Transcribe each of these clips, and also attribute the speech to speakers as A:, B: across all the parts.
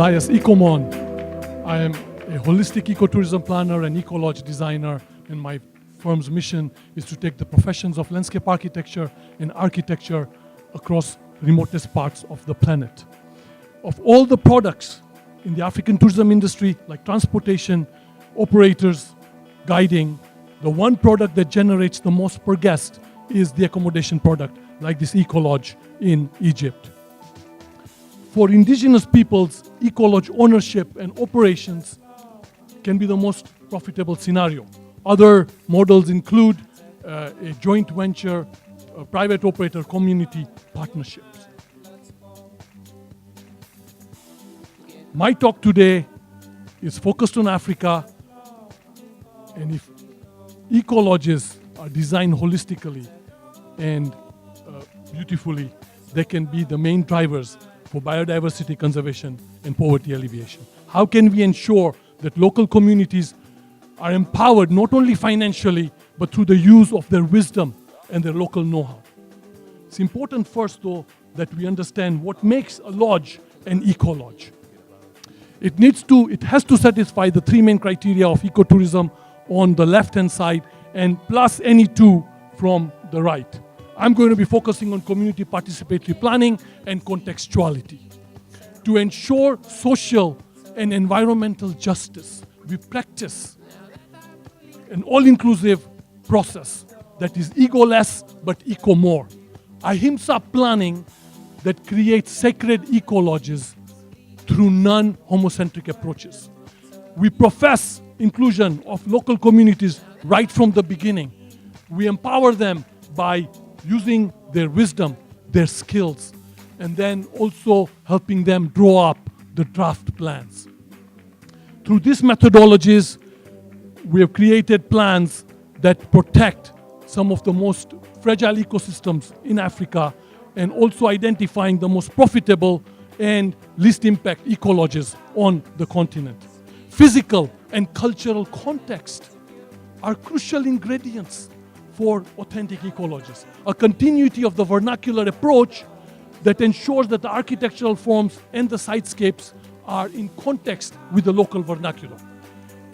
A: Elias Ecomon. I am a holistic ecotourism planner and ecolodge designer, and my firm's mission is to take the professions of landscape architecture and architecture across remotest parts of the planet. Of all the products in the African tourism industry, like transportation, operators, guiding, the one product that generates the most per guest is the accommodation product, like this Ecolodge in Egypt. For indigenous peoples, Ecolodge ownership and operations can be the most profitable scenario. Other models include a joint venture, private operator community partnerships. My talk today is focused on Africa, and if ecolodges are designed holistically and beautifully, they can be the main drivers for biodiversity conservation and poverty alleviation. How can we ensure that local communities are empowered not only financially, but through the use of their wisdom and their local know-how? It's important first, though, that we understand what makes a lodge an ecolodge. It has to satisfy the three main criteria of ecotourism on the left-hand side and plus any two from the right. I'm going to be focusing on community participatory planning and contextuality. To ensure social and environmental justice, we practice an all-inclusive process that is ego-less but eco-more. Ahimsa planning that creates sacred ecolodges through non-homocentric approaches. We profess inclusion of local communities right from the beginning. We empower them by using their wisdom, their skills, and then also helping them draw up the draft plans. Through these methodologies, we have created plans that protect some of the most fragile ecosystems in Africa, and also identifying the most profitable and least impact ecolodges on the continent. Physical and cultural context are crucial ingredients for authentic ecolodges. A continuity of the vernacular approach that ensures that the architectural forms and the sitescapes are in context with the local vernacular.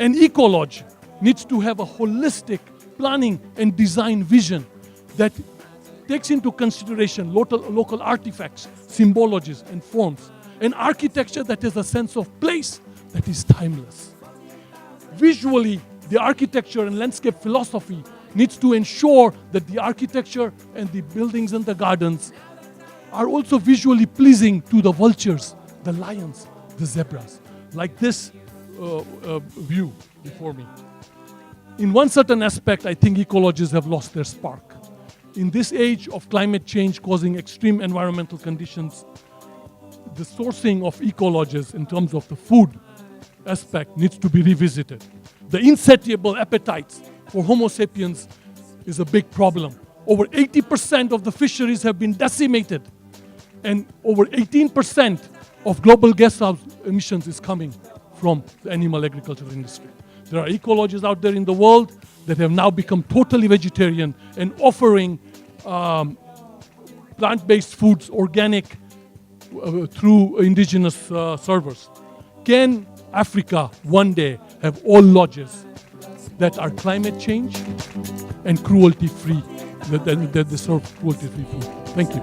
A: An ecolodge needs to have a holistic planning and design vision that takes into consideration local artifacts, symbologies, and forms. An architecture that has a sense of place that is timeless. Visually, the architecture and landscape philosophy needs to ensure that the architecture and the buildings and the gardens are also visually pleasing to the vultures, the lions, the zebras, like this view before me. In one certain aspect, I think ecolodges have lost their spark. In this age of climate change causing extreme environmental conditions, the sourcing of ecolodges in terms of the food aspect needs to be revisited. The insatiable appetites for Homo sapiens is a big problem. Over 80% of the fisheries have been decimated, and over 18% of global greenhouse emissions is coming from the animal agriculture industry. There are ecolodges out there in the world that have now become totally vegetarian and offering plant-based foods, organic, through indigenous servers. Can Africa one day have all lodges that are climate change and cruelty-free, that serve cruelty-free food? Thank you.